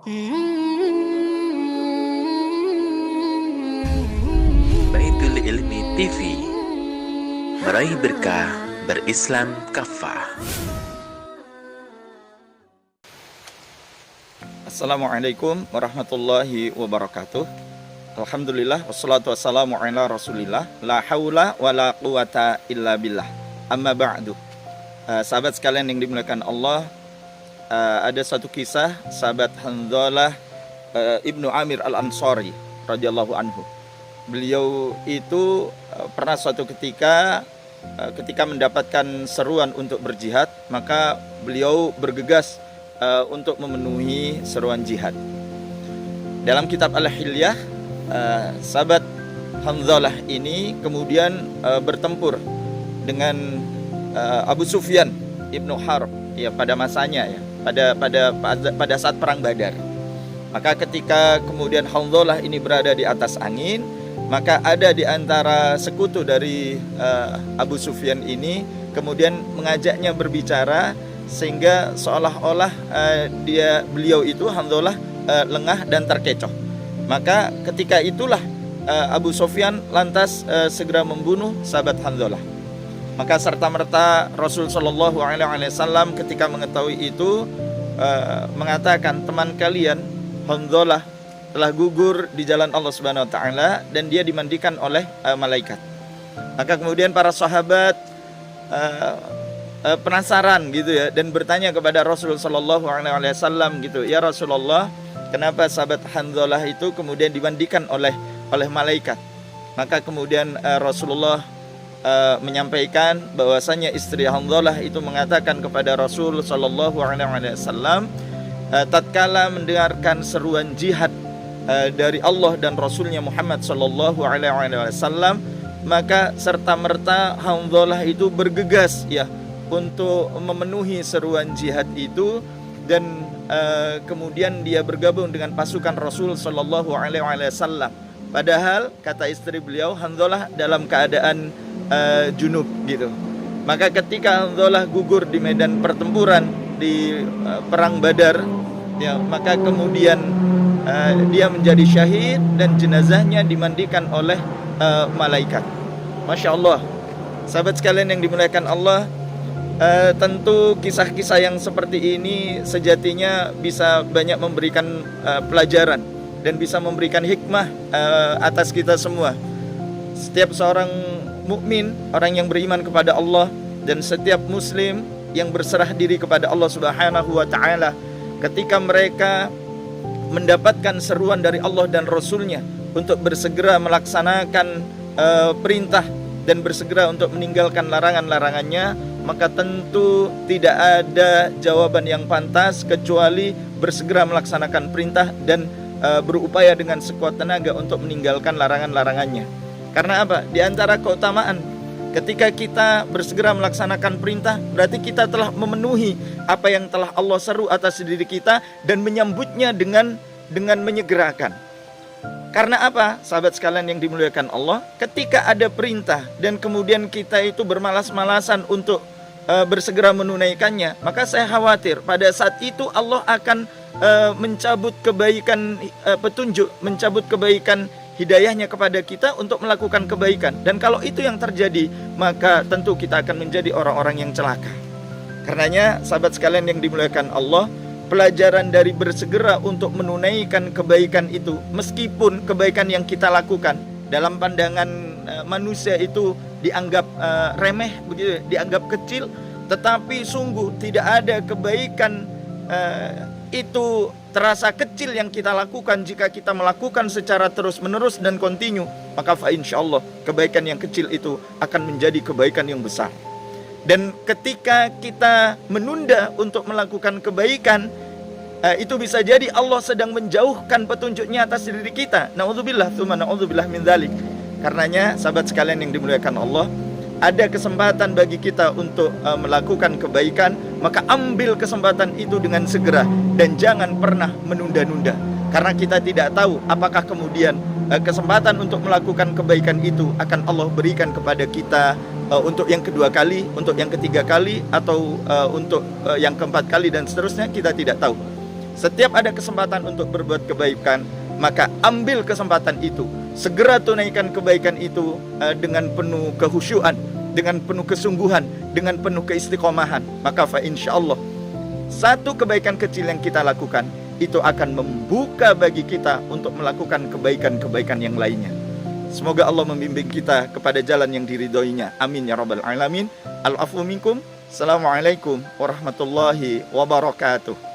Baitul Ilmi TV, meraih berkah berislam kafah. Assalamualaikum warahmatullahi wabarakatuh. Alhamdulillah wassalatu wassalamu ala rasulillah. La haula wa la quwata illa billah. Amma ba'du. Sahabat sekalian yang dimuliakan Allah, ada satu kisah sahabat Hanzalah Ibnu Amir Al-Ansari radhiyallahu anhu. Beliau itu pernah suatu ketika mendapatkan seruan untuk berjihad, maka beliau bergegas untuk memenuhi seruan jihad. Dalam kitab Al-Hilyah, sahabat Hanzalah ini kemudian bertempur dengan Abu Sufyan Ibnu Harb ya pada masanya ya, pada saat perang Badar. Maka ketika kemudian Hanzalah ini berada di atas angin, maka ada di antara sekutu dari Abu Sufyan ini kemudian mengajaknya berbicara, sehingga seolah-olah beliau itu Hanzalah lengah dan terkecoh. Maka ketika itulah Abu Sufyan lantas segera membunuh sahabat Hanzalah. Maka serta-merta Rasul Shallallahu Alaihi Wasallam ketika mengetahui itu mengatakan, teman kalian Hanzalah telah gugur di jalan Allah Subhanahu Wa Taala dan dia dimandikan oleh malaikat. Maka kemudian para sahabat penasaran gitu ya, dan bertanya kepada Rasul Shallallahu Alaihi Wasallam gitu, ya Rasulullah, kenapa sahabat Hanzalah itu kemudian dimandikan oleh malaikat? Maka kemudian Rasulullah menyampaikan bahwasanya istri Hanzalah itu mengatakan kepada Rasul Shallallahu Alaihi Wasallam, tatkala mendengarkan seruan jihad dari Allah dan Rasulnya Muhammad Shallallahu Alaihi Wasallam, maka serta merta Hanzalah itu bergegas ya untuk memenuhi seruan jihad itu, dan kemudian dia bergabung dengan pasukan Rasul Shallallahu Alaihi Wasallam. Padahal kata istri beliau, Hanzalah dalam keadaan junub gitu. Maka ketika Hanzalah gugur di medan pertempuran di perang Badar ya, maka kemudian dia menjadi syahid dan jenazahnya dimandikan oleh malaikat. Masya Allah, sahabat sekalian yang dimuliakan Allah, tentu kisah-kisah yang seperti ini sejatinya bisa banyak memberikan pelajaran dan bisa memberikan hikmah atas kita semua. Setiap seorang mukmin, orang yang beriman kepada Allah, dan setiap muslim yang berserah diri kepada Allah Subhanahu wa taala, ketika mereka mendapatkan seruan dari Allah dan Rasulnya untuk bersegera melaksanakan perintah dan bersegera untuk meninggalkan larangan-larangannya, maka tentu tidak ada jawaban yang pantas kecuali bersegera melaksanakan perintah dan berupaya dengan sekuat tenaga untuk meninggalkan larangan-larangannya. Karena apa? Di antara keutamaan ketika kita bersegera melaksanakan perintah, berarti kita telah memenuhi apa yang telah Allah seru atas diri kita dan menyambutnya dengan menyegerakan. Karena apa? Sahabat sekalian yang dimuliakan Allah, ketika ada perintah dan kemudian kita itu bermalas-malasan untuk bersegera menunaikannya, maka saya khawatir pada saat itu Allah akan mencabut kebaikan petunjuk, mencabut kebaikan hidayahnya kepada kita untuk melakukan kebaikan. Dan kalau itu yang terjadi, maka tentu kita akan menjadi orang-orang yang celaka. Karenanya sahabat sekalian yang dimuliakan Allah, pelajaran dari bersegera untuk menunaikan kebaikan itu, meskipun kebaikan yang kita lakukan dalam pandangan manusia itu dianggap remeh begitu, dianggap kecil, tetapi sungguh tidak ada kebaikan itu terasa kecil yang kita lakukan jika kita melakukan secara terus-menerus dan kontinu, maka insyaallah kebaikan yang kecil itu akan menjadi kebaikan yang besar. Dan ketika kita menunda untuk melakukan kebaikan, itu bisa jadi Allah sedang menjauhkan petunjuknya atas diri kita. Na'udzubillah, tsumma na'udzubillah min dzalik. Karenanya sahabat sekalian yang dimuliakan Allah, ada kesempatan bagi kita untuk melakukan kebaikan, maka ambil kesempatan itu dengan segera dan jangan pernah menunda-nunda. Karena kita tidak tahu apakah kemudian kesempatan untuk melakukan kebaikan itu akan Allah berikan kepada kita untuk yang kedua kali, untuk yang ketiga kali, atau untuk yang keempat kali dan seterusnya, kita tidak tahu. Setiap ada kesempatan untuk berbuat kebaikan, maka ambil kesempatan itu. Segera tunaikan kebaikan itu dengan penuh kehusyuan, dengan penuh kesungguhan, dengan penuh keistiqomahan. Maka fa insyaallah satu kebaikan kecil yang kita lakukan itu akan membuka bagi kita untuk melakukan kebaikan-kebaikan yang lainnya. Semoga Allah membimbing kita kepada jalan yang diridhoinya. Amin ya rabbal alamin. Al-afwu minkum. Assalamualaikum warahmatullahi wabarakatuh.